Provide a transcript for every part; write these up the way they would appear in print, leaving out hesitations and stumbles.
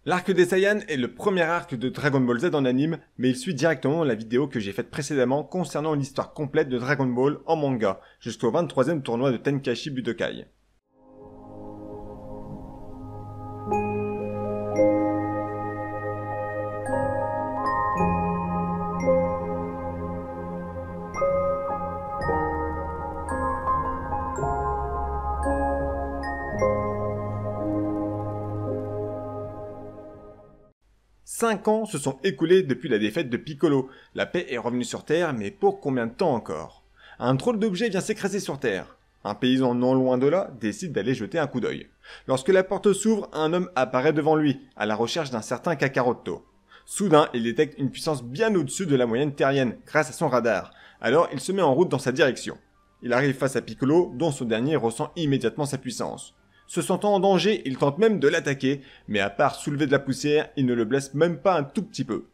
L'arc des Saiyans est le premier arc de Dragon Ball Z en anime, mais il suit directement la vidéo que j'ai faite précédemment concernant l'histoire complète de Dragon Ball en manga, jusqu'au 23e tournoi de Tenkaichi Budokai. Cinq ans se sont écoulés depuis la défaite de Piccolo. La paix est revenue sur Terre, mais pour combien de temps encore? Un drôle d'objet vient s'écraser sur Terre. Un paysan non loin de là décide d'aller jeter un coup d'œil. Lorsque la porte s'ouvre, un homme apparaît devant lui, à la recherche d'un certain Kakaroto. Soudain, il détecte une puissance bien au-dessus de la moyenne terrienne, grâce à son radar. Alors, il se met en route dans sa direction. Il arrive face à Piccolo, dont ce dernier ressent immédiatement sa puissance. Se sentant en danger, il tente même de l'attaquer, mais à part soulever de la poussière, il ne le blesse même pas un tout petit peu.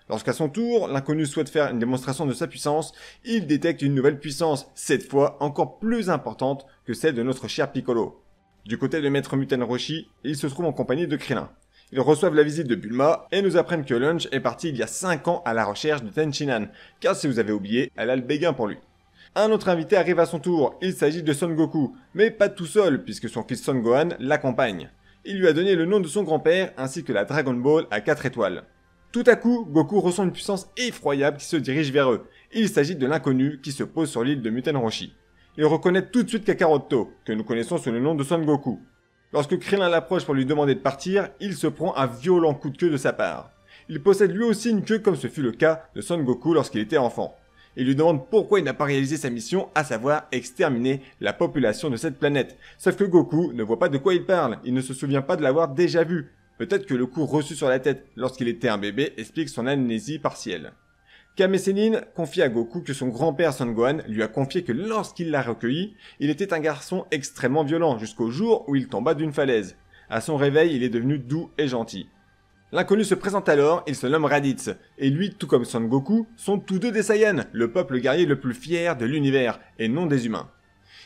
Lorsqu'à son tour, l'inconnu souhaite faire une démonstration de sa puissance, il détecte une nouvelle puissance, cette fois encore plus importante que celle de notre cher Piccolo. Du côté de Maître Muten Roshi, il se trouve en compagnie de Krillin. Ils reçoivent la visite de Bulma et nous apprennent que Lunch est parti il y a 5 ans à la recherche de Tenchinan, car si vous avez oublié, elle a le béguin pour lui. Un autre invité arrive à son tour, il s'agit de Son Goku, mais pas tout seul puisque son fils Son Gohan l'accompagne. Il lui a donné le nom de son grand-père ainsi que la Dragon Ball à 4 étoiles. Tout à coup, Goku ressent une puissance effroyable qui se dirige vers eux. Il s'agit de l'inconnu qui se pose sur l'île de Muten Roshi. Il reconnaît tout de suite Kakaroto, que nous connaissons sous le nom de Son Goku. Lorsque Krillin l'approche pour lui demander de partir, il se prend un violent coup de queue de sa part. Il possède lui aussi une queue comme ce fut le cas de Son Goku lorsqu'il était enfant. Il lui demande pourquoi il n'a pas réalisé sa mission, à savoir exterminer la population de cette planète. Sauf que Goku ne voit pas de quoi il parle, il ne se souvient pas de l'avoir déjà vu. Peut-être que le coup reçu sur la tête lorsqu'il était un bébé explique son amnésie partielle. Kame Sennin confie à Goku que son grand-père Son Gohan lui a confié que lorsqu'il l'a recueilli, il était un garçon extrêmement violent jusqu'au jour où il tomba d'une falaise. À son réveil, il est devenu doux et gentil. L'inconnu se présente alors, il se nomme Raditz, et lui, tout comme Son Goku, sont tous deux des Saiyans, le peuple guerrier le plus fier de l'univers, et non des humains.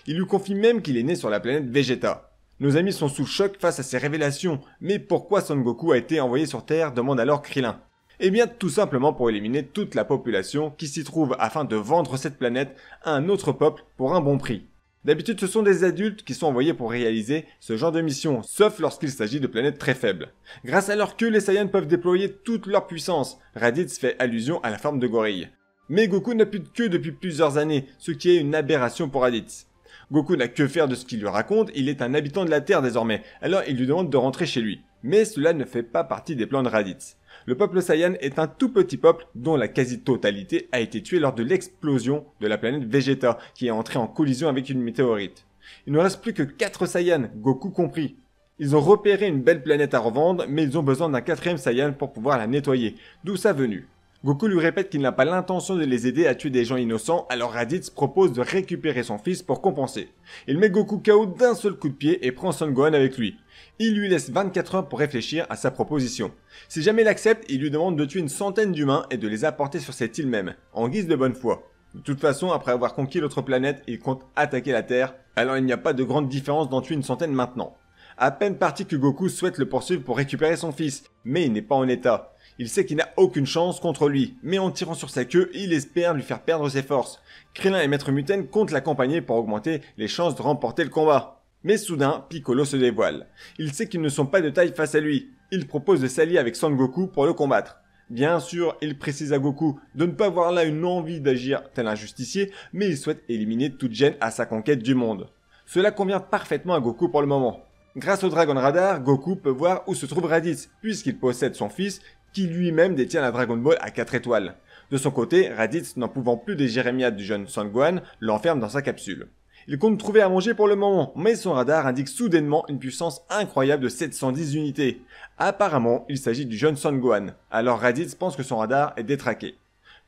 Il lui confie même qu'il est né sur la planète Vegeta. Nos amis sont sous choc face à ces révélations, mais pourquoi Son Goku a été envoyé sur Terre, demande alors Krillin. Eh bien, tout simplement pour éliminer toute la population qui s'y trouve afin de vendre cette planète à un autre peuple pour un bon prix. D'habitude, ce sont des adultes qui sont envoyés pour réaliser ce genre de mission, sauf lorsqu'il s'agit de planètes très faibles. Grâce à leur queue, les Saiyans peuvent déployer toute leur puissance. Raditz fait allusion à la forme de gorille. Mais Goku n'a plus de queue depuis plusieurs années, ce qui est une aberration pour Raditz. Goku n'a que faire de ce qu'il lui raconte, il est un habitant de la Terre désormais, alors il lui demande de rentrer chez lui. Mais cela ne fait pas partie des plans de Raditz. Le peuple Saiyan est un tout petit peuple dont la quasi-totalité a été tuée lors de l'explosion de la planète Vegeta qui est entrée en collision avec une météorite. Il ne reste plus que 4 Saiyans, Goku compris. Ils ont repéré une belle planète à revendre, mais ils ont besoin d'un 4e Saiyan pour pouvoir la nettoyer, d'où sa venue. Goku lui répète qu'il n'a pas l'intention de les aider à tuer des gens innocents, alors Raditz propose de récupérer son fils pour compenser. Il met Goku KO d'un seul coup de pied et prend Son Gohan avec lui. Il lui laisse 24 heures pour réfléchir à sa proposition. Si jamais il accepte, il lui demande de tuer une centaine d'humains et de les apporter sur cette île même, en guise de bonne foi. De toute façon, après avoir conquis l'autre planète, il compte attaquer la Terre, alors il n'y a pas de grande différence d'en tuer une centaine maintenant. À peine parti que Goku souhaite le poursuivre pour récupérer son fils, mais il n'est pas en état. Il sait qu'il n'a aucune chance contre lui, mais en tirant sur sa queue, il espère lui faire perdre ses forces. Krillin et Maître Muten comptent l'accompagner pour augmenter les chances de remporter le combat. Mais soudain, Piccolo se dévoile. Il sait qu'ils ne sont pas de taille face à lui. Il propose de s'allier avec Son Goku pour le combattre. Bien sûr, il précise à Goku de ne pas avoir là une envie d'agir tel un justicier, mais il souhaite éliminer toute gêne à sa conquête du monde. Cela convient parfaitement à Goku pour le moment. Grâce au Dragon Radar, Goku peut voir où se trouve Raditz, puisqu'il possède son fils, qui lui-même détient la Dragon Ball à 4 étoiles. De son côté, Raditz, n'en pouvant plus des jérémiades du jeune Son Gohan, l'enferme dans sa capsule. Il compte trouver à manger pour le moment, mais son radar indique soudainement une puissance incroyable de 710 unités. Apparemment, il s'agit du jeune Son Gohan, alors Raditz pense que son radar est détraqué.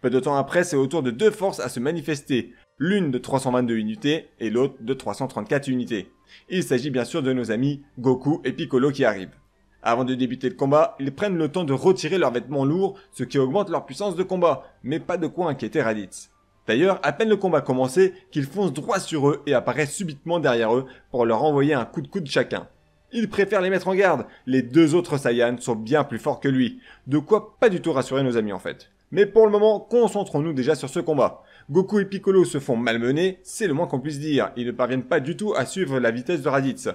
Peu de temps après, c'est au tour de deux forces à se manifester, l'une de 322 unités et l'autre de 334 unités. Il s'agit bien sûr de nos amis Goku et Piccolo qui arrivent. Avant de débuter le combat, ils prennent le temps de retirer leurs vêtements lourds, ce qui augmente leur puissance de combat, mais pas de quoi inquiéter Raditz. D'ailleurs, à peine le combat commencé, qu'ils foncent droit sur eux et apparaissent subitement derrière eux pour leur envoyer un coup de coude chacun. Il préfère les mettre en garde. Les deux autres Saiyans sont bien plus forts que lui. De quoi pas du tout rassurer nos amis en fait. Mais pour le moment, concentrons-nous déjà sur ce combat. Goku et Piccolo se font malmener, c'est le moins qu'on puisse dire. Ils ne parviennent pas du tout à suivre la vitesse de Raditz.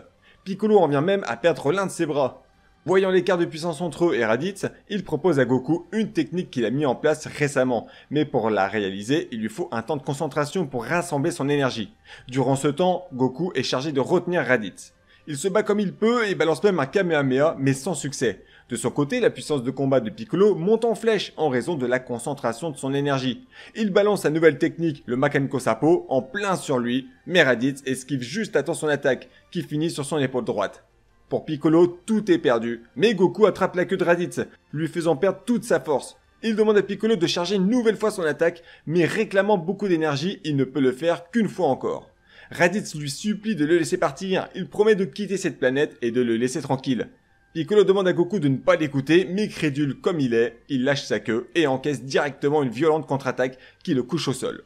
Piccolo en vient même à perdre l'un de ses bras. Voyant l'écart de puissance entre eux et Raditz, il propose à Goku une technique qu'il a mis en place récemment. Mais pour la réaliser, il lui faut un temps de concentration pour rassembler son énergie. Durant ce temps, Goku est chargé de retenir Raditz. Il se bat comme il peut et balance même un Kamehameha, mais sans succès. De son côté, la puissance de combat de Piccolo monte en flèche en raison de la concentration de son énergie. Il balance sa nouvelle technique, le Makenko Sapo, en plein sur lui, mais Raditz esquive juste à temps son attaque, qui finit sur son épaule droite. Pour Piccolo, tout est perdu, mais Goku attrape la queue de Raditz, lui faisant perdre toute sa force. Il demande à Piccolo de charger une nouvelle fois son attaque, mais réclamant beaucoup d'énergie, il ne peut le faire qu'une fois encore. Raditz lui supplie de le laisser partir, il promet de quitter cette planète et de le laisser tranquille. Piccolo demande à Goku de ne pas l'écouter, mais crédule comme il est, il lâche sa queue et encaisse directement une violente contre-attaque qui le couche au sol.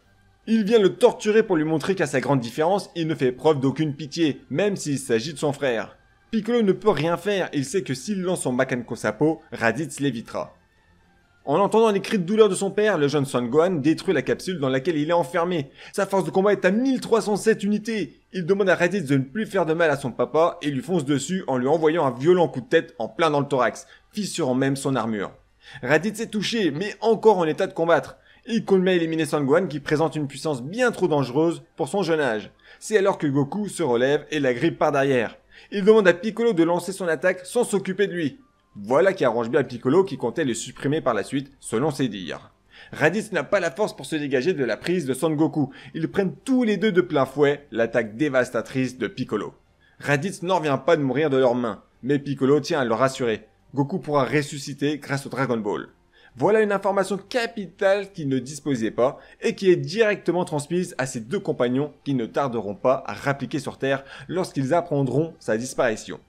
Il vient le torturer pour lui montrer qu'à sa grande différence, il ne fait preuve d'aucune pitié, même s'il s'agit de son frère. Piccolo ne peut rien faire, il sait que s'il lance son Makenko Sapo, Raditz l'évitera. En entendant les cris de douleur de son père, le jeune Son Gohan détruit la capsule dans laquelle il est enfermé. Sa force de combat est à 1307 unités. Il demande à Raditz de ne plus faire de mal à son papa et lui fonce dessus en lui envoyant un violent coup de tête en plein dans le thorax, fissurant même son armure. Raditz est touché, mais encore en état de combattre. Il compte bien éliminer Son Gohan qui présente une puissance bien trop dangereuse pour son jeune âge. C'est alors que Goku se relève et l'agrippe par derrière. Il demande à Piccolo de lancer son attaque sans s'occuper de lui. Voilà qui arrange bien Piccolo qui comptait le supprimer par la suite, selon ses dires. Raditz n'a pas la force pour se dégager de la prise de Son Goku. Ils prennent tous les deux de plein fouet l'attaque dévastatrice de Piccolo. Raditz n'en revient pas de mourir de leurs mains, mais Piccolo tient à le rassurer. Goku pourra ressusciter grâce au Dragon Ball. Voilà une information capitale qu'il ne disposait pas et qui est directement transmise à ses deux compagnons qui ne tarderont pas à rappliquer sur Terre lorsqu'ils apprendront sa disparition.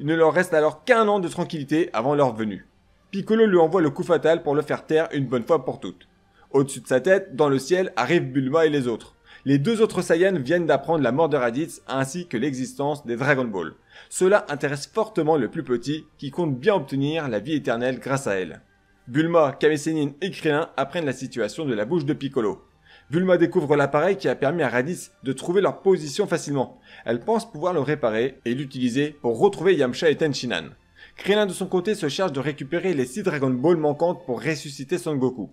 Il ne leur reste alors qu'un an de tranquillité avant leur venue. Piccolo lui envoie le coup fatal pour le faire taire une bonne fois pour toutes. Au-dessus de sa tête, dans le ciel, arrivent Bulma et les autres. Les deux autres Saiyans viennent d'apprendre la mort de Raditz ainsi que l'existence des Dragon Ball. Cela intéresse fortement le plus petit qui compte bien obtenir la vie éternelle grâce à elle. Bulma, Kame Sennin et Krillin apprennent la situation de la bouche de Piccolo. Bulma découvre l'appareil qui a permis à Raditz de trouver leur position facilement. Elle pense pouvoir le réparer et l'utiliser pour retrouver Yamcha et Tenshinhan. Krillin de son côté se charge de récupérer les 6 Dragon Ball manquantes pour ressusciter Son Goku.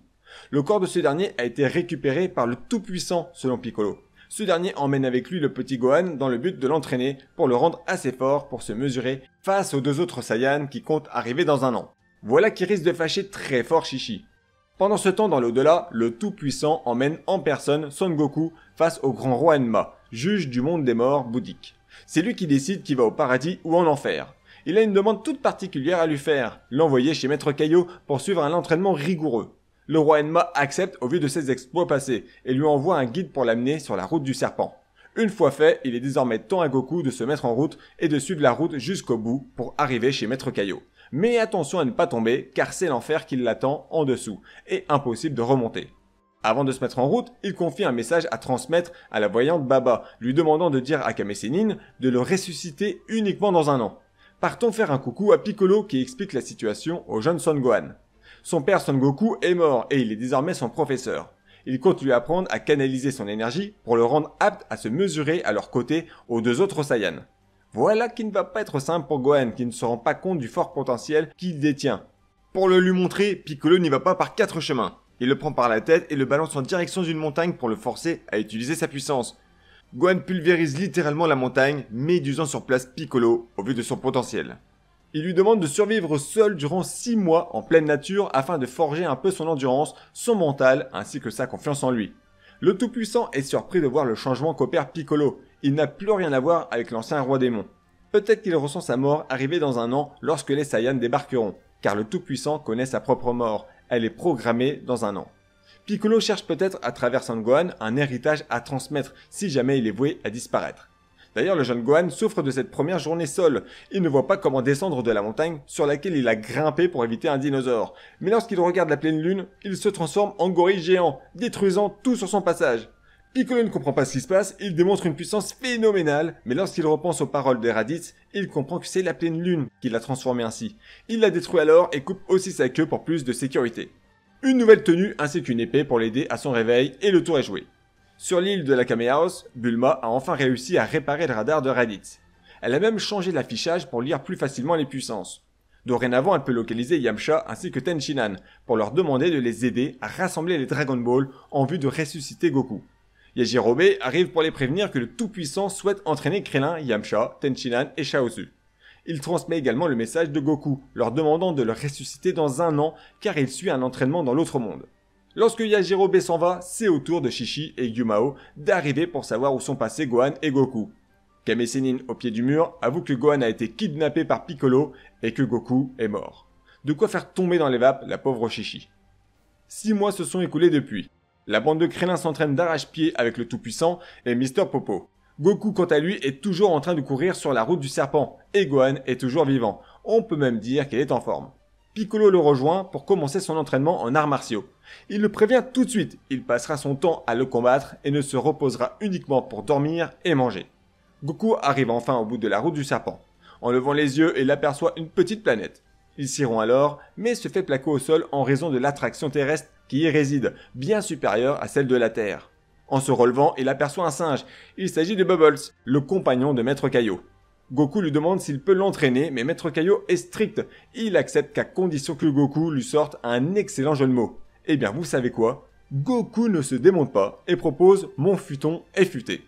Le corps de ce dernier a été récupéré par le Tout-Puissant selon Piccolo. Ce dernier emmène avec lui le petit Gohan dans le but de l'entraîner pour le rendre assez fort pour se mesurer face aux deux autres Saiyans qui comptent arriver dans un an. Voilà qui risque de fâcher très fort Chichi. Pendant ce temps dans l'au-delà, le Tout-Puissant emmène en personne Son Goku face au grand roi Enma, juge du monde des morts bouddhique. C'est lui qui décide qui va au paradis ou en enfer. Il a une demande toute particulière à lui faire, l'envoyer chez Maître Kaio pour suivre un entraînement rigoureux. Le roi Enma accepte au vu de ses exploits passés et lui envoie un guide pour l'amener sur la route du serpent. Une fois fait, il est désormais temps à Goku de se mettre en route et de suivre la route jusqu'au bout pour arriver chez Maître Kaio. Mais attention à ne pas tomber, car c'est l'enfer qui l'attend en dessous, et impossible de remonter. Avant de se mettre en route, il confie un message à transmettre à la voyante Baba, lui demandant de dire à Kame Sennin de le ressusciter uniquement dans un an. Partons faire un coucou à Piccolo qui explique la situation au jeune Son Gohan. Son père Son Goku est mort et il est désormais son professeur. Il compte lui apprendre à canaliser son énergie pour le rendre apte à se mesurer à leur côté aux deux autres Saiyans. Voilà qui ne va pas être simple pour Gohan, qui ne se rend pas compte du fort potentiel qu'il détient. Pour le lui montrer, Piccolo n'y va pas par 4 chemins. Il le prend par la tête et le balance en direction d'une montagne pour le forcer à utiliser sa puissance. Gohan pulvérise littéralement la montagne, médusant sur place Piccolo au vu de son potentiel. Il lui demande de survivre seul durant 6 mois en pleine nature afin de forger un peu son endurance, son mental ainsi que sa confiance en lui. Le Tout-Puissant est surpris de voir le changement qu'opère Piccolo. Il n'a plus rien à voir avec l'ancien roi démon. Peut-être qu'il ressent sa mort arriver dans un an lorsque les Saiyans débarqueront, car le Tout-Puissant connaît sa propre mort. Elle est programmée dans un an. Piccolo cherche peut-être à travers Son Gohan un héritage à transmettre si jamais il est voué à disparaître. D'ailleurs, le jeune Gohan souffre de cette première journée seul. Il ne voit pas comment descendre de la montagne sur laquelle il a grimpé pour éviter un dinosaure. Mais lorsqu'il regarde la pleine lune, il se transforme en gorille géant, détruisant tout sur son passage. Piccolo ne comprend pas ce qui se passe, il démontre une puissance phénoménale, mais lorsqu'il repense aux paroles des Raditz, il comprend que c'est la pleine lune qui l'a transformé ainsi. Il la détruit alors et coupe aussi sa queue pour plus de sécurité. Une nouvelle tenue ainsi qu'une épée pour l'aider à son réveil et le tour est joué. Sur l'île de la Kamehameha, Bulma a enfin réussi à réparer le radar de Raditz. Elle a même changé l'affichage pour lire plus facilement les puissances. Dorénavant, elle peut localiser Yamcha ainsi que Tenshinhan pour leur demander de les aider à rassembler les Dragon Ball en vue de ressusciter Goku. Yajirobe arrive pour les prévenir que le Tout-Puissant souhaite entraîner Krillin, Yamcha, Tenshinhan et Chaozu. Il transmet également le message de Goku, leur demandant de le ressusciter dans 1 an car il suit un entraînement dans l'autre monde. Lorsque Yajirobe s'en va, c'est au tour de Shishi et Gyumao d'arriver pour savoir où sont passés Gohan et Goku. Kame Sennin, au pied du mur, avoue que Gohan a été kidnappé par Piccolo et que Goku est mort. De quoi faire tomber dans les vapes la pauvre Shishi. 6 mois se sont écoulés depuis. La bande de Krillin s'entraîne d'arrache-pied avec le Tout-Puissant et Mr. Popo. Goku, quant à lui, est toujours en train de courir sur la route du serpent, et Gohan est toujours vivant. On peut même dire qu'elle est en forme. Piccolo le rejoint pour commencer son entraînement en arts martiaux. Il le prévient tout de suite, il passera son temps à le combattre et ne se reposera uniquement pour dormir et manger. Goku arrive enfin au bout de la route du serpent. En levant les yeux, il aperçoit une petite planète. Il s'y rend alors, mais se fait plaquer au sol en raison de l'attraction terrestre qui y réside, bien supérieure à celle de la Terre. En se relevant, il aperçoit un singe. Il s'agit de Bubbles, le compagnon de Maître Kaio. Goku lui demande s'il peut l'entraîner, mais Maître Kaio est strict. Il accepte qu'à condition que Goku lui sorte un excellent jeu de mots. Eh bien, vous savez quoi? Goku ne se démonte pas et propose « Mon futon est futé ».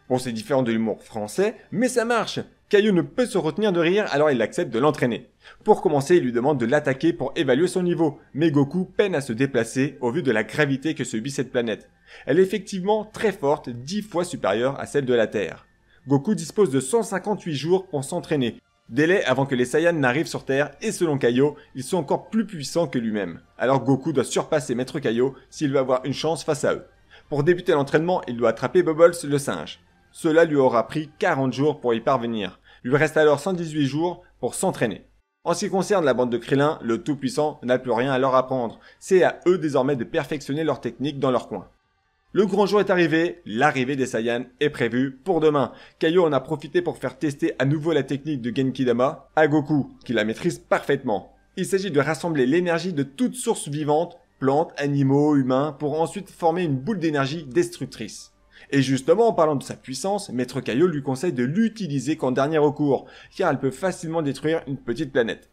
Bon, c'est différent de l'humour français, mais ça marche. Kaio ne peut se retenir de rire, alors il accepte de l'entraîner. Pour commencer, il lui demande de l'attaquer pour évaluer son niveau, mais Goku peine à se déplacer au vu de la gravité que subit cette planète. Elle est effectivement très forte, 10 fois supérieure à celle de la Terre. Goku dispose de 158 jours pour s'entraîner, délai avant que les Saiyans n'arrivent sur Terre, et selon Kaio, ils sont encore plus puissants que lui-même. Alors Goku doit surpasser Maître Kaio s'il veut avoir une chance face à eux. Pour débuter l'entraînement, il doit attraper Bubbles le singe. Cela lui aura pris 40 jours pour y parvenir. Il lui reste alors 118 jours pour s'entraîner. En ce qui concerne la bande de Krillin, le Tout-Puissant n'a plus rien à leur apprendre. C'est à eux désormais de perfectionner leur technique dans leur coin. Le grand jour est arrivé, l'arrivée des Saiyans est prévue pour demain. Kaio en a profité pour faire tester à nouveau la technique de Genki-Dama à Goku, qui la maîtrise parfaitement. Il s'agit de rassembler l'énergie de toutes sources vivantes, plantes, animaux, humains, pour ensuite former une boule d'énergie destructrice. Et justement, en parlant de sa puissance, Maître Kaio lui conseille de l'utiliser qu'en dernier recours, car elle peut facilement détruire une petite planète.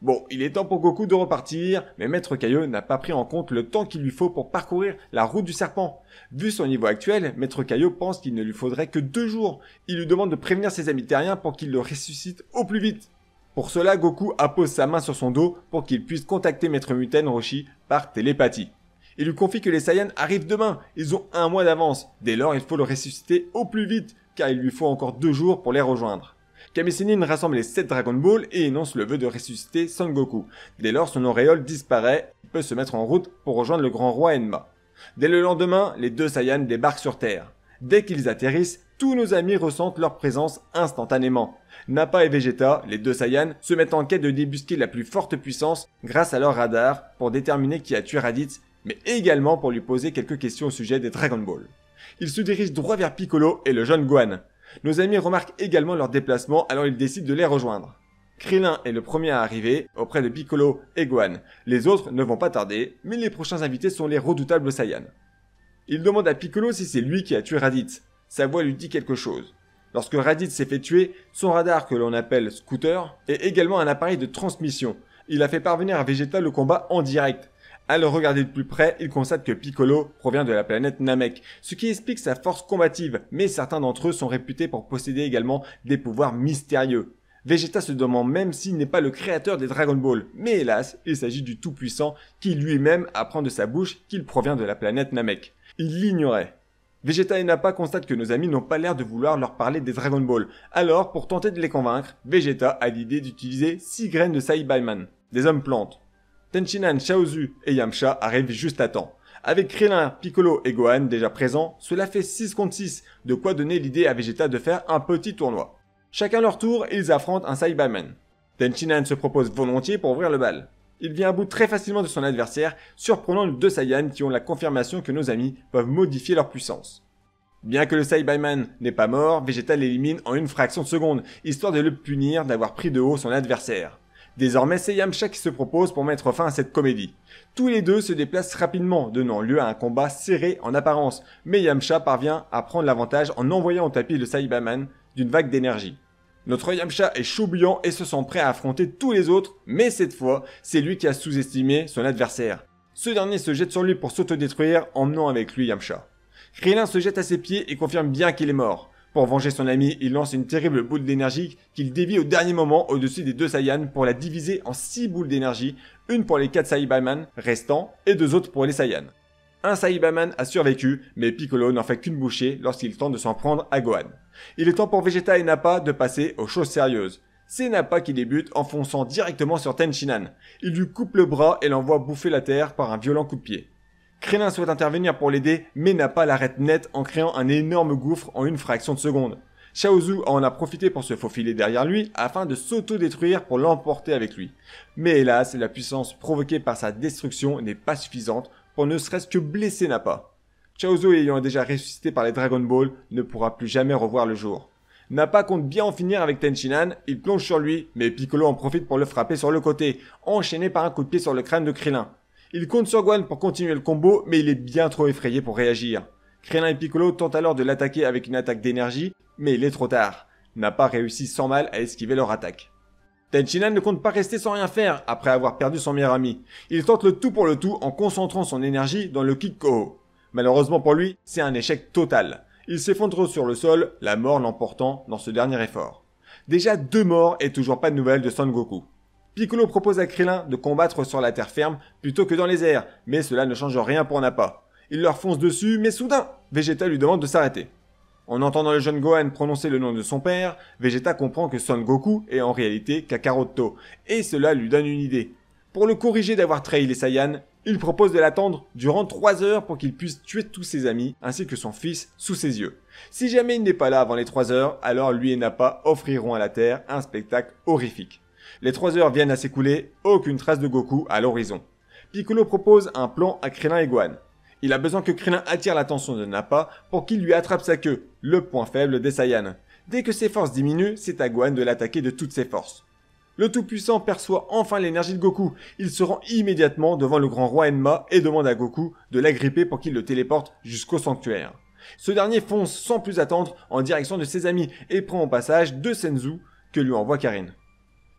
Bon, il est temps pour Goku de repartir, mais Maître Kaio n'a pas pris en compte le temps qu'il lui faut pour parcourir la route du serpent. Vu son niveau actuel, Maître Kaio pense qu'il ne lui faudrait que 2 jours. Il lui demande de prévenir ses amis terriens pour qu'ils le ressuscitent au plus vite. Pour cela, Goku appose sa main sur son dos pour qu'il puisse contacter Maître Muten Roshi par télépathie. Il lui confie que les Saiyans arrivent demain, ils ont 1 mois d'avance. Dès lors, il faut le ressusciter au plus vite, car il lui faut encore 2 jours pour les rejoindre. Kame Sennin rassemble les 7 Dragon Ball et énonce le vœu de ressusciter Son Goku. Dès lors, son auréole disparaît, il peut se mettre en route pour rejoindre le grand roi Enma. Dès le lendemain, les 2 Saiyans débarquent sur Terre. Dès qu'ils atterrissent, tous nos amis ressentent leur présence instantanément. Nappa et Vegeta, les 2 Saiyans, se mettent en quête de débusquer la plus forte puissance grâce à leur radar pour déterminer qui a tué Raditz, mais également pour lui poser quelques questions au sujet des Dragon Ball. Ils se dirigent droit vers Piccolo et le jeune Gohan. Nos amis remarquent également leur déplacement, alors ils décident de les rejoindre. Krillin est le premier à arriver, auprès de Piccolo et Gohan. Les autres ne vont pas tarder, mais les prochains invités sont les redoutables Saiyans. Il demande à Piccolo si c'est lui qui a tué Raditz. Sa voix lui dit quelque chose. Lorsque Raditz s'est fait tuer, son radar que l'on appelle Scooter est également un appareil de transmission. Il a fait parvenir à Vegeta le combat en direct. À le regarder de plus près, il constate que Piccolo provient de la planète Namek, ce qui explique sa force combative, mais certains d'entre eux sont réputés pour posséder également des pouvoirs mystérieux. Vegeta se demande même s'il n'est pas le créateur des Dragon Ball, mais hélas, il s'agit du Tout-Puissant qui lui-même apprend de sa bouche qu'il provient de la planète Namek. Il l'ignorait. Vegeta et Nappa constatent que nos amis n'ont pas l'air de vouloir leur parler des Dragon Ball, alors pour tenter de les convaincre, Vegeta a l'idée d'utiliser 6 graines de Saiyaman, des hommes plantes. Tenshinhan, Chaozu et Yamcha arrivent juste à temps. Avec Krillin, Piccolo et Gohan déjà présents, cela fait 6 contre 6, de quoi donner l'idée à Vegeta de faire un petit tournoi. Chacun leur tour, ils affrontent un Saiyaman. Tenshinhan se propose volontiers pour ouvrir le bal. Il vient à bout très facilement de son adversaire, surprenant les 2 Saiyans qui ont la confirmation que nos amis peuvent modifier leur puissance. Bien que le Saiyaman n'est pas mort, Vegeta l'élimine en une fraction de seconde, histoire de le punir d'avoir pris de haut son adversaire. Désormais, c'est Yamcha qui se propose pour mettre fin à cette comédie. Tous les deux se déplacent rapidement, donnant lieu à un combat serré en apparence, mais Yamcha parvient à prendre l'avantage en envoyant au tapis le Saiyaman d'une vague d'énergie. Notre Yamcha est chaud bouillant et se sent prêt à affronter tous les autres, mais cette fois, c'est lui qui a sous-estimé son adversaire. Ce dernier se jette sur lui pour s'autodétruire, emmenant avec lui Yamcha. Krillin se jette à ses pieds et confirme bien qu'il est mort. Pour venger son ami, il lance une terrible boule d'énergie qu'il dévie au dernier moment au-dessus des deux Saiyans pour la diviser en 6 boules d'énergie, une pour les 4 Saiyaman restants et 2 autres pour les Saiyans. Un Saiyaman a survécu, mais Piccolo n'en fait qu'une bouchée lorsqu'il tente de s'en prendre à Gohan. Il est temps pour Vegeta et Nappa de passer aux choses sérieuses. C'est Nappa qui débute en fonçant directement sur Tenshinhan. Il lui coupe le bras et l'envoie bouffer la terre par un violent coup de pied. Krillin souhaite intervenir pour l'aider, mais Nappa l'arrête net en créant un énorme gouffre en une fraction de seconde. Chaozu en a profité pour se faufiler derrière lui afin de s'auto-détruire pour l'emporter avec lui. Mais hélas, la puissance provoquée par sa destruction n'est pas suffisante pour ne serait-ce que blesser Nappa. Chaozu ayant déjà ressuscité par les Dragon Ball ne pourra plus jamais revoir le jour. Nappa compte bien en finir avec Tenshinhan, il plonge sur lui, mais Piccolo en profite pour le frapper sur le côté, enchaîné par un coup de pied sur le crâne de Krillin. Il compte sur Gohan pour continuer le combo, mais il est bien trop effrayé pour réagir. Krillin et Piccolo tentent alors de l'attaquer avec une attaque d'énergie, mais il est trop tard. Nappa réussit sans mal à esquiver leur attaque. Tenshinhan ne compte pas rester sans rien faire après avoir perdu son meilleur ami. Il tente le tout pour le tout en concentrant son énergie dans le Kick Koho. Malheureusement pour lui, c'est un échec total. Il s'effondre sur le sol, la mort l'emportant dans ce dernier effort. Déjà 2 morts et toujours pas de nouvelles de Son Goku. Piccolo propose à Krillin de combattre sur la terre ferme plutôt que dans les airs, mais cela ne change rien pour Nappa. Il leur fonce dessus, mais soudain, Vegeta lui demande de s'arrêter. En entendant le jeune Gohan prononcer le nom de son père, Vegeta comprend que Son Goku est en réalité Kakaroto, et cela lui donne une idée. Pour le corriger d'avoir trahi les Saiyans, il propose de l'attendre durant 3 heures pour qu'il puisse tuer tous ses amis, ainsi que son fils, sous ses yeux. Si jamais il n'est pas là avant les 3 heures, alors lui et Nappa offriront à la Terre un spectacle horrifique. Les 3 heures viennent à s'écouler, aucune trace de Goku à l'horizon. Piccolo propose un plan à Krillin et Gohan. Il a besoin que Krillin attire l'attention de Nappa pour qu'il lui attrape sa queue, le point faible des Saiyans. Dès que ses forces diminuent, c'est à Gohan de l'attaquer de toutes ses forces. Le Tout-Puissant perçoit enfin l'énergie de Goku. Il se rend immédiatement devant le grand roi Enma et demande à Goku de l'agripper pour qu'il le téléporte jusqu'au sanctuaire. Ce dernier fonce sans plus attendre en direction de ses amis et prend au passage 2 Senzu que lui envoie Karin.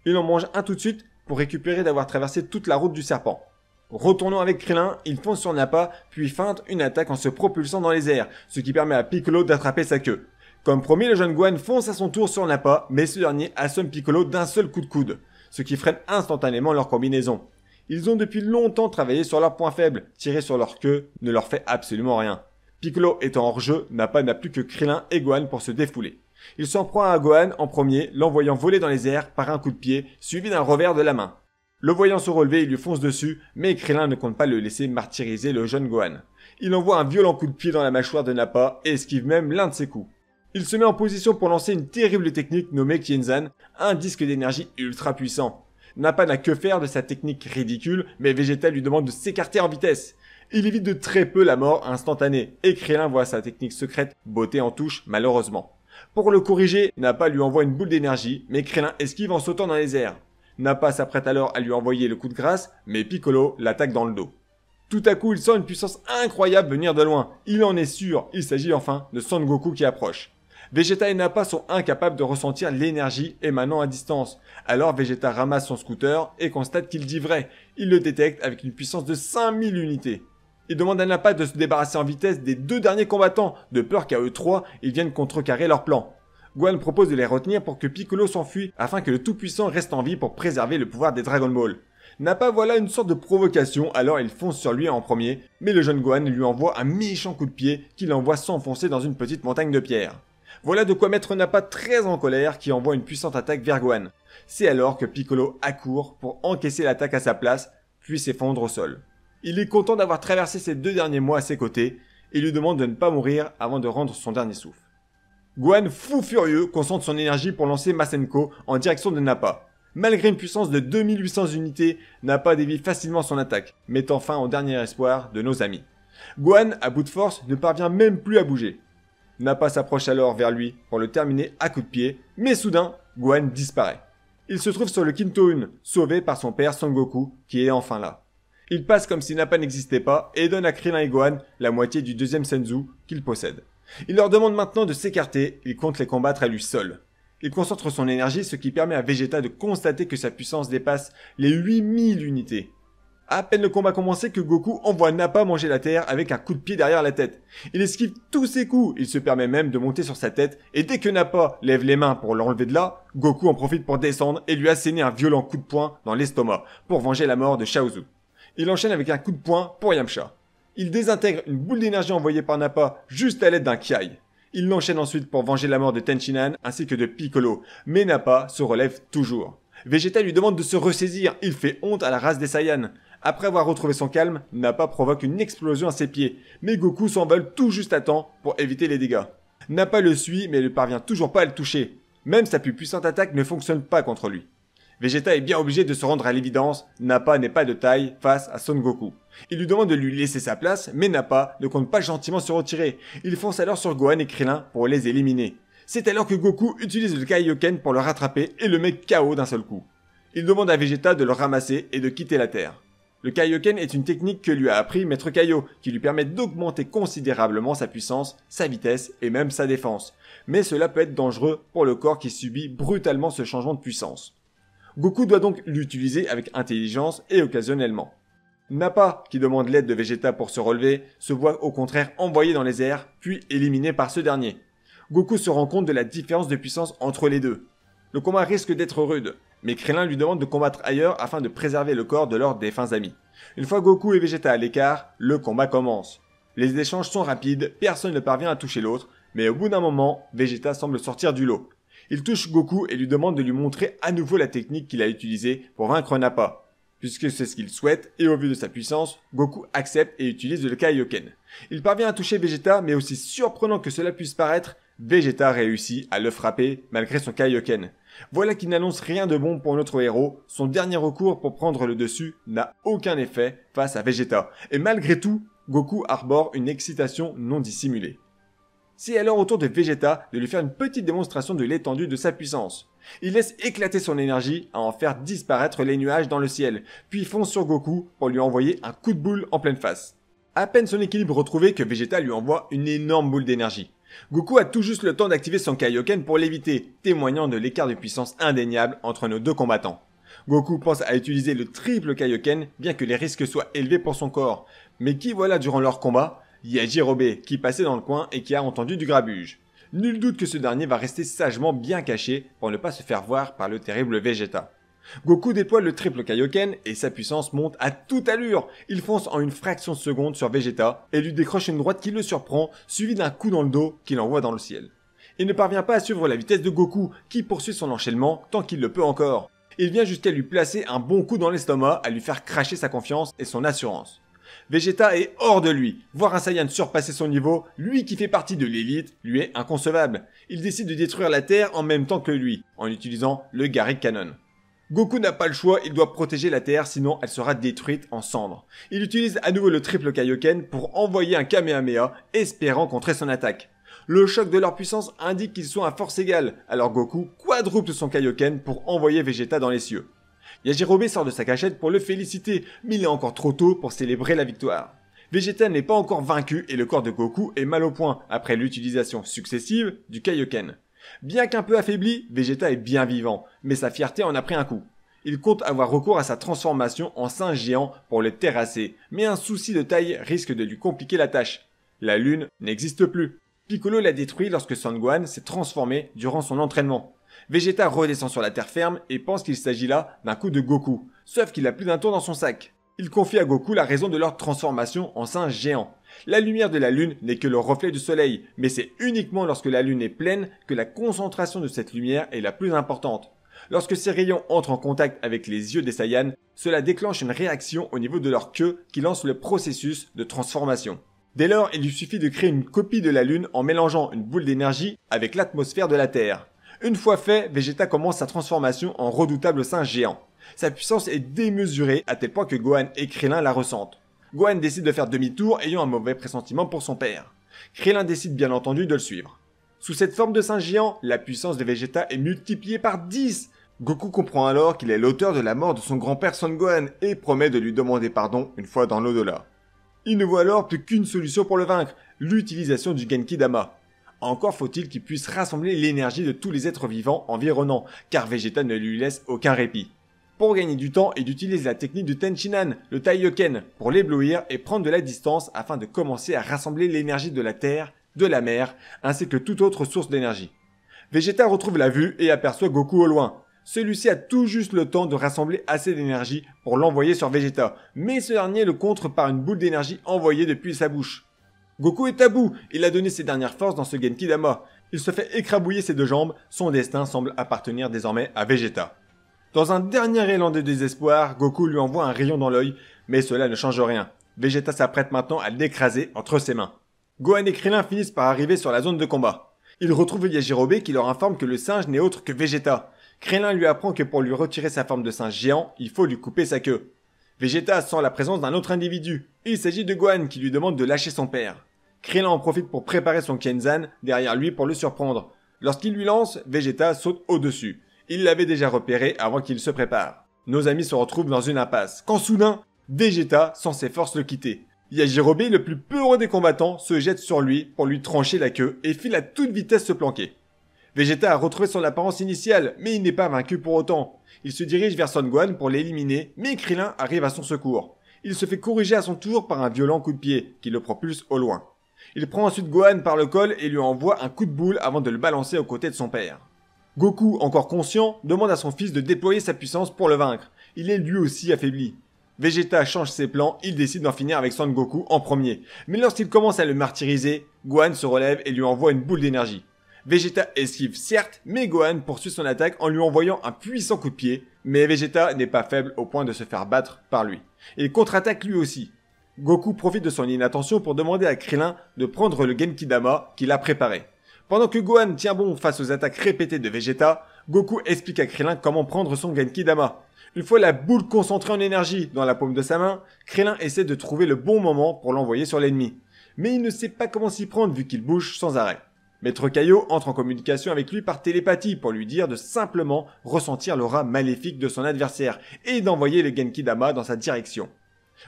Il en mange un tout de suite pour récupérer d'avoir traversé toute la route du serpent. Retournant avec Krillin, il fonce sur Nappa, puis feinte une attaque en se propulsant dans les airs, ce qui permet à Piccolo d'attraper sa queue. Comme promis, le jeune Gohan fonce à son tour sur Nappa, mais ce dernier assomme Piccolo d'un seul coup de coude, ce qui freine instantanément leur combinaison. Ils ont depuis longtemps travaillé sur leurs points faibles, tirer sur leur queue ne leur fait absolument rien. Piccolo étant hors jeu, Nappa n'a plus que Krillin et Gohan pour se défouler. Il s'en prend à Gohan en premier, l'envoyant voler dans les airs par un coup de pied, suivi d'un revers de la main. Le voyant se relever, il lui fonce dessus, mais Krillin ne compte pas le laisser martyriser le jeune Gohan. Il envoie un violent coup de pied dans la mâchoire de Nappa et esquive même l'un de ses coups. Il se met en position pour lancer une terrible technique nommée Kienzan, un disque d'énergie ultra puissant. Nappa n'a que faire de sa technique ridicule, mais Vegeta lui demande de s'écarter en vitesse. Il évite de très peu la mort instantanée, et Krillin voit sa technique secrète botter en touche malheureusement. Pour le corriger, Nappa lui envoie une boule d'énergie, mais Krillin esquive en sautant dans les airs. Nappa s'apprête alors à lui envoyer le coup de grâce, mais Piccolo l'attaque dans le dos. Tout à coup, il sent une puissance incroyable venir de loin. Il en est sûr, il s'agit enfin de Son Goku qui approche. Vegeta et Nappa sont incapables de ressentir l'énergie émanant à distance. Alors Vegeta ramasse son scooter et constate qu'il dit vrai. Il le détecte avec une puissance de 5000 unités. Il demande à Nappa de se débarrasser en vitesse des 2 derniers combattants, de peur qu'à eux 3, ils viennent contrecarrer leur plan. Gohan propose de les retenir pour que Piccolo s'enfuit afin que le Tout-Puissant reste en vie pour préserver le pouvoir des Dragon Ball. Nappa voilà une sorte de provocation, alors il fonce sur lui en premier, mais le jeune Gohan lui envoie un méchant coup de pied qui l'envoie s'enfoncer dans une petite montagne de pierre. Voilà de quoi mettre Nappa très en colère qui envoie une puissante attaque vers Gohan. C'est alors que Piccolo accourt pour encaisser l'attaque à sa place, puis s'effondre au sol. Il est content d'avoir traversé ces 2 derniers mois à ses côtés, et lui demande de ne pas mourir avant de rendre son dernier souffle. Gohan, fou furieux, concentre son énergie pour lancer Masenko en direction de Nappa. Malgré une puissance de 2800 unités, Nappa dévie facilement son attaque, mettant fin au dernier espoir de nos amis. Gohan, à bout de force, ne parvient même plus à bouger. Nappa s'approche alors vers lui pour le terminer à coups de pied, mais soudain, Gohan disparaît. Il se trouve sur le Kinto-un, sauvé par son père Son Goku, qui est enfin là. Il passe comme si Nappa n'existait pas et donne à Krillin et Gohan la moitié du deuxième Senzu qu'il possède. Il leur demande maintenant de s'écarter, il compte les combattre à lui seul. Il concentre son énergie, ce qui permet à Vegeta de constater que sa puissance dépasse les 8000 unités. À peine le combat commencé que Goku envoie Nappa manger la terre avec un coup de pied derrière la tête. Il esquive tous ses coups, il se permet même de monter sur sa tête, et dès que Nappa lève les mains pour l'enlever de là, Goku en profite pour descendre et lui asséner un violent coup de poing dans l'estomac, pour venger la mort de Chaozu. Il enchaîne avec un coup de poing pour Yamcha. Il désintègre une boule d'énergie envoyée par Nappa juste à l'aide d'un Kai. Il l'enchaîne ensuite pour venger la mort de Tenshinhan ainsi que de Piccolo, mais Nappa se relève toujours. Vegeta lui demande de se ressaisir, il fait honte à la race des Saiyans. Après avoir retrouvé son calme, Nappa provoque une explosion à ses pieds, mais Goku s'envole tout juste à temps pour éviter les dégâts. Nappa le suit mais ne parvient toujours pas à le toucher. Même sa plus puissante attaque ne fonctionne pas contre lui. Vegeta est bien obligé de se rendre à l'évidence, Nappa n'est pas de taille face à Son Goku. Il lui demande de lui laisser sa place, mais Nappa ne compte pas gentiment se retirer. Il fonce alors sur Gohan et Krillin pour les éliminer. C'est alors que Goku utilise le Kaioken pour le rattraper et le met KO d'un seul coup. Il demande à Vegeta de le ramasser et de quitter la Terre. Le Kaioken est une technique que lui a appris Maître Kaio, qui lui permet d'augmenter considérablement sa puissance, sa vitesse et même sa défense. Mais cela peut être dangereux pour le corps qui subit brutalement ce changement de puissance. Goku doit donc l'utiliser avec intelligence et occasionnellement. Nappa, qui demande l'aide de Vegeta pour se relever, se voit au contraire envoyé dans les airs, puis éliminé par ce dernier. Goku se rend compte de la différence de puissance entre les deux. Le combat risque d'être rude, mais Krillin lui demande de combattre ailleurs afin de préserver le corps de leurs défunts amis. Une fois Goku et Vegeta à l'écart, le combat commence. Les échanges sont rapides, personne ne parvient à toucher l'autre, mais au bout d'un moment, Vegeta semble sortir du lot. Il touche Goku et lui demande de lui montrer à nouveau la technique qu'il a utilisée pour vaincre Nappa. Puisque c'est ce qu'il souhaite, et au vu de sa puissance, Goku accepte et utilise le Kaioken. Il parvient à toucher Vegeta, mais aussi surprenant que cela puisse paraître, Vegeta réussit à le frapper malgré son Kaioken. Voilà qui n'annonce rien de bon pour notre héros, son dernier recours pour prendre le dessus n'a aucun effet face à Vegeta, et malgré tout, Goku arbore une excitation non dissimulée. C'est alors au tour de Vegeta de lui faire une petite démonstration de l'étendue de sa puissance. Il laisse éclater son énergie à en faire disparaître les nuages dans le ciel, puis fonce sur Goku pour lui envoyer un coup de boule en pleine face. À peine son équilibre retrouvé que Vegeta lui envoie une énorme boule d'énergie. Goku a tout juste le temps d'activer son Kaioken pour l'éviter, témoignant de l'écart de puissance indéniable entre nos deux combattants. Goku pense à utiliser le triple Kaioken, bien que les risques soient élevés pour son corps. Mais qui voilà durant leur combat? Yajirobe, qui passait dans le coin et qui a entendu du grabuge. Nul doute que ce dernier va rester sagement bien caché pour ne pas se faire voir par le terrible Vegeta. Goku déploie le triple Kaioken et sa puissance monte à toute allure. Il fonce en une fraction de seconde sur Vegeta et lui décroche une droite qui le surprend, suivie d'un coup dans le dos qu'il envoie dans le ciel. Il ne parvient pas à suivre la vitesse de Goku, qui poursuit son enchaînement tant qu'il le peut encore. Il vient jusqu'à lui placer un bon coup dans l'estomac, à lui faire cracher sa confiance et son assurance. Vegeta est hors de lui. Voir un Saiyan surpasser son niveau, lui qui fait partie de l'élite, lui est inconcevable. Il décide de détruire la Terre en même temps que lui, en utilisant le Garrick Cannon. Goku n'a pas le choix, il doit protéger la Terre, sinon elle sera détruite en cendres. Il utilise à nouveau le triple Kaioken pour envoyer un Kamehameha, espérant contrer son attaque. Le choc de leur puissance indique qu'ils sont à force égale, alors Goku quadruple son Kaioken pour envoyer Vegeta dans les cieux. Yajirobe sort de sa cachette pour le féliciter, mais il est encore trop tôt pour célébrer la victoire. Vegeta n'est pas encore vaincu et le corps de Goku est mal au point après l'utilisation successive du Kaioken. Bien qu'un peu affaibli, Vegeta est bien vivant, mais sa fierté en a pris un coup. Il compte avoir recours à sa transformation en singe géant pour le terrasser, mais un souci de taille risque de lui compliquer la tâche. La lune n'existe plus. Piccolo l'a détruit lorsque Son Gohan s'est transformé durant son entraînement. Vegeta redescend sur la terre ferme et pense qu'il s'agit là d'un coup de Goku, sauf qu'il a plus d'un tour dans son sac. Il confie à Goku la raison de leur transformation en singe géant. La lumière de la lune n'est que le reflet du soleil, mais c'est uniquement lorsque la lune est pleine que la concentration de cette lumière est la plus importante. Lorsque ces rayons entrent en contact avec les yeux des Saiyans, cela déclenche une réaction au niveau de leur queue qui lance le processus de transformation. Dès lors, il lui suffit de créer une copie de la lune en mélangeant une boule d'énergie avec l'atmosphère de la Terre. Une fois fait, Vegeta commence sa transformation en redoutable singe géant. Sa puissance est démesurée à tel point que Gohan et Krillin la ressentent. Gohan décide de faire demi-tour ayant un mauvais pressentiment pour son père. Krillin décide bien entendu de le suivre. Sous cette forme de singe géant, la puissance de Vegeta est multipliée par 10. Goku comprend alors qu'il est l'auteur de la mort de son grand-père Son Gohan et promet de lui demander pardon une fois dans l'au-delà. Il ne voit alors plus qu'une solution pour le vaincre, l'utilisation du Genki Dama. Encore faut-il qu'il puisse rassembler l'énergie de tous les êtres vivants environnants, car Vegeta ne lui laisse aucun répit. Pour gagner du temps, il utilise la technique du Tenshinhan, le Taiyoken, pour l'éblouir et prendre de la distance afin de commencer à rassembler l'énergie de la terre, de la mer, ainsi que toute autre source d'énergie. Vegeta retrouve la vue et aperçoit Goku au loin. Celui-ci a tout juste le temps de rassembler assez d'énergie pour l'envoyer sur Vegeta, mais ce dernier le contre par une boule d'énergie envoyée depuis sa bouche. Goku est à bout, il a donné ses dernières forces dans ce Genki Dama. Il se fait écrabouiller ses deux jambes, son destin semble appartenir désormais à Vegeta. Dans un dernier élan de désespoir, Goku lui envoie un rayon dans l'œil, mais cela ne change rien. Vegeta s'apprête maintenant à l'écraser entre ses mains. Gohan et Krillin finissent par arriver sur la zone de combat. Ils retrouvent Yajirobe qui leur informe que le singe n'est autre que Vegeta. Krillin lui apprend que pour lui retirer sa forme de singe géant, il faut lui couper sa queue. Vegeta sent la présence d'un autre individu. Il s'agit de Gohan qui lui demande de lâcher son père. Krillin en profite pour préparer son Kenzan derrière lui pour le surprendre. Lorsqu'il lui lance, Vegeta saute au-dessus. Il l'avait déjà repéré avant qu'il se prépare. Nos amis se retrouvent dans une impasse, quand soudain, Vegeta sent ses forces le quitter. Yajirobe, le plus peureux des combattants, se jette sur lui pour lui trancher la queue et file à toute vitesse se planquer. Vegeta a retrouvé son apparence initiale, mais il n'est pas vaincu pour autant. Il se dirige vers Son Gohan pour l'éliminer, mais Krillin arrive à son secours. Il se fait corriger à son tour par un violent coup de pied, qui le propulse au loin. Il prend ensuite Gohan par le col et lui envoie un coup de boule avant de le balancer aux côtés de son père. Goku, encore conscient, demande à son fils de déployer sa puissance pour le vaincre. Il est lui aussi affaibli. Vegeta change ses plans, il décide d'en finir avec Son Goku en premier. Mais lorsqu'il commence à le martyriser, Gohan se relève et lui envoie une boule d'énergie. Vegeta esquive certes, mais Gohan poursuit son attaque en lui envoyant un puissant coup de pied, mais Vegeta n'est pas faible au point de se faire battre par lui. Il contre-attaque lui aussi. Goku profite de son inattention pour demander à Krillin de prendre le Genki Dama qu'il a préparé. Pendant que Gohan tient bon face aux attaques répétées de Vegeta, Goku explique à Krillin comment prendre son Genki Dama. Une fois la boule concentrée en énergie dans la paume de sa main, Krillin essaie de trouver le bon moment pour l'envoyer sur l'ennemi. Mais il ne sait pas comment s'y prendre vu qu'il bouge sans arrêt. Maître Kaio entre en communication avec lui par télépathie pour lui dire de simplement ressentir l'aura maléfique de son adversaire et d'envoyer le Genki Dama dans sa direction.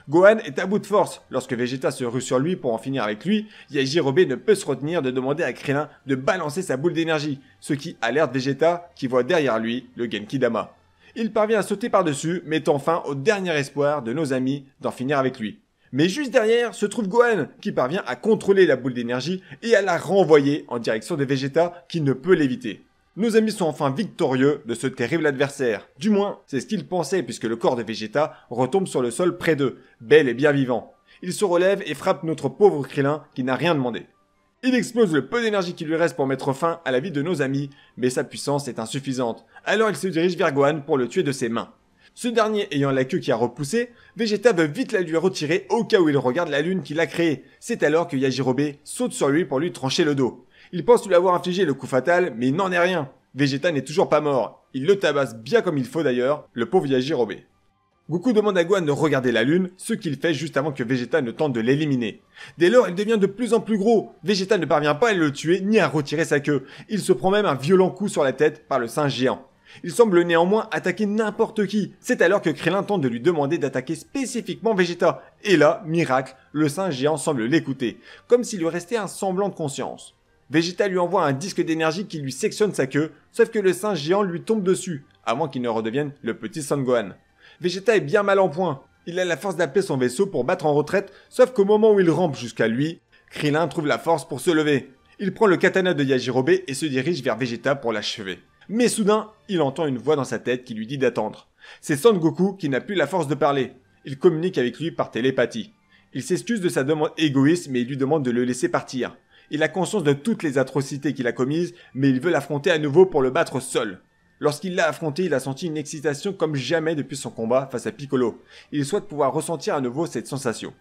Gohan est à bout de force. Lorsque Vegeta se rue sur lui pour en finir avec lui, Yajirobe ne peut se retenir de demander à Krillin de balancer sa boule d'énergie, ce qui alerte Vegeta qui voit derrière lui le Genki Dama. Il parvient à sauter par-dessus, mettant fin au dernier espoir de nos amis d'en finir avec lui. Mais juste derrière se trouve Gohan, qui parvient à contrôler la boule d'énergie et à la renvoyer en direction de Vegeta qui ne peut l'éviter. Nos amis sont enfin victorieux de ce terrible adversaire. Du moins, c'est ce qu'ils pensaient puisque le corps de Vegeta retombe sur le sol près d'eux, bel et bien vivant. Il se relève et frappe notre pauvre Krillin qui n'a rien demandé. Il explose le peu d'énergie qui lui reste pour mettre fin à la vie de nos amis, mais sa puissance est insuffisante. Alors il se dirige vers Gohan pour le tuer de ses mains. Ce dernier ayant la queue qui a repoussé, Vegeta veut vite la lui retirer au cas où il regarde la lune qu'il a créée. C'est alors que Yajirobe saute sur lui pour lui trancher le dos. Il pense lui avoir infligé le coup fatal, mais il n'en est rien. Vegeta n'est toujours pas mort. Il le tabasse bien comme il faut d'ailleurs, le pauvre Yajirobe. Goku demande à Gohan de regarder la lune, ce qu'il fait juste avant que Vegeta ne tente de l'éliminer. Dès lors, il devient de plus en plus gros. Vegeta ne parvient pas à le tuer ni à retirer sa queue. Il se prend même un violent coup sur la tête par le singe géant. Il semble néanmoins attaquer n'importe qui. C'est alors que Krillin tente de lui demander d'attaquer spécifiquement Vegeta. Et là, miracle, le singe géant semble l'écouter, comme s'il lui restait un semblant de conscience. Vegeta lui envoie un disque d'énergie qui lui sectionne sa queue, sauf que le singe géant lui tombe dessus, avant qu'il ne redevienne le petit Son Gohan. Vegeta est bien mal en point. Il a la force d'appeler son vaisseau pour battre en retraite, sauf qu'au moment où il rampe jusqu'à lui, Krillin trouve la force pour se lever. Il prend le katana de Yajirobe et se dirige vers Vegeta pour l'achever. Mais soudain, il entend une voix dans sa tête qui lui dit d'attendre. C'est Son Goku qui n'a plus la force de parler. Il communique avec lui par télépathie. Il s'excuse de sa demande égoïste mais il lui demande de le laisser partir. Il a conscience de toutes les atrocités qu'il a commises, mais il veut l'affronter à nouveau pour le battre seul. Lorsqu'il l'a affronté, il a senti une excitation comme jamais depuis son combat face à Piccolo. Il souhaite pouvoir ressentir à nouveau cette sensation.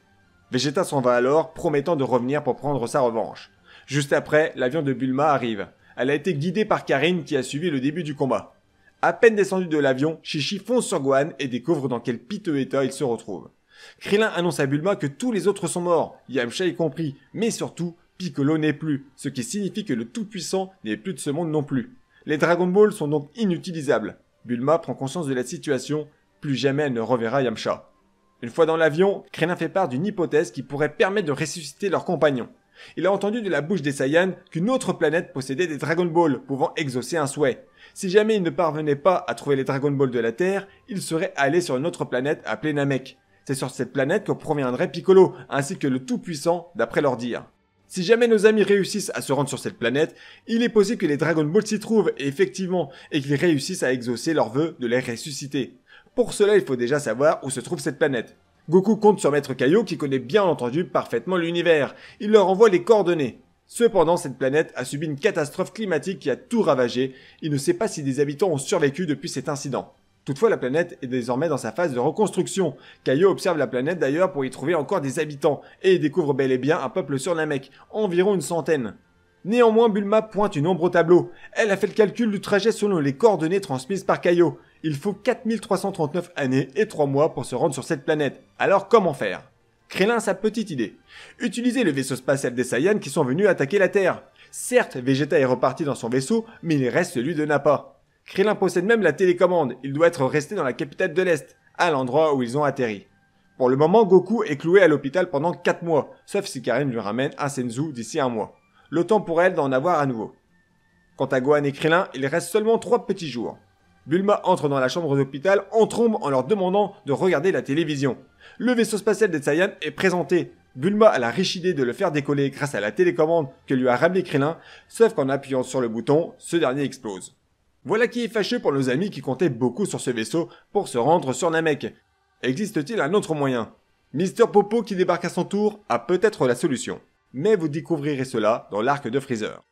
Vegeta s'en va alors, promettant de revenir pour prendre sa revanche. Juste après, l'avion de Bulma arrive. Elle a été guidée par Karin qui a suivi le début du combat. À peine descendu de l'avion, Chi-Chi fonce sur Gohan et découvre dans quel piteux état il se retrouve. Krillin annonce à Bulma que tous les autres sont morts, Yamcha y compris, mais surtout, Piccolo n'est plus, ce qui signifie que le Tout-Puissant n'est plus de ce monde non plus. Les Dragon Ball sont donc inutilisables. Bulma prend conscience de la situation, plus jamais elle ne reverra Yamcha. Une fois dans l'avion, Krillin fait part d'une hypothèse qui pourrait permettre de ressusciter leur compagnon. Il a entendu de la bouche des Saiyans qu'une autre planète possédait des Dragon Ball, pouvant exaucer un souhait. Si jamais il ne parvenait pas à trouver les Dragon Ball de la Terre, il serait allé sur une autre planète appelée Namek. C'est sur cette planète que proviendrait Piccolo, ainsi que le Tout-Puissant, d'après leur dire. Si jamais nos amis réussissent à se rendre sur cette planète, il est possible que les Dragon Ball s'y trouvent, effectivement, et qu'ils réussissent à exaucer leur vœu de les ressusciter. Pour cela, il faut déjà savoir où se trouve cette planète. Goku compte sur Maître Kaio qui connaît bien entendu parfaitement l'univers. Il leur envoie les coordonnées. Cependant, cette planète a subi une catastrophe climatique qui a tout ravagé. Il ne sait pas si des habitants ont survécu depuis cet incident. Toutefois, la planète est désormais dans sa phase de reconstruction. Kaio observe la planète d'ailleurs pour y trouver encore des habitants, et il découvre bel et bien un peuple sur Namek, environ une centaine. Néanmoins, Bulma pointe une ombre au tableau. Elle a fait le calcul du trajet selon les coordonnées transmises par Kaio. Il faut 4339 années et 3 mois pour se rendre sur cette planète. Alors comment faire? Krillin a sa petite idée. Utiliser le vaisseau spatial des Saiyans qui sont venus attaquer la Terre. Certes, Vegeta est reparti dans son vaisseau, mais il reste celui de Nappa. Krillin possède même la télécommande. Il doit être resté dans la capitale de l'Est, à l'endroit où ils ont atterri. Pour le moment, Goku est cloué à l'hôpital pendant 4 mois, sauf si Karin lui ramène un Senzu d'ici un mois. Le temps pour elle d'en avoir à nouveau. Quant à Gohan et Krillin, il reste seulement 3 petits jours. Bulma entre dans la chambre d'hôpital en trombe en leur demandant de regarder la télévision. Le vaisseau spatial des Saiyans est présenté. Bulma a la riche idée de le faire décoller grâce à la télécommande que lui a ramené Krillin, sauf qu'en appuyant sur le bouton, ce dernier explose. Voilà qui est fâcheux pour nos amis qui comptaient beaucoup sur ce vaisseau pour se rendre sur Namek. Existe-t-il un autre moyen? Mister Popo qui débarque à son tour a peut-être la solution. Mais vous découvrirez cela dans l'arc de Freezer.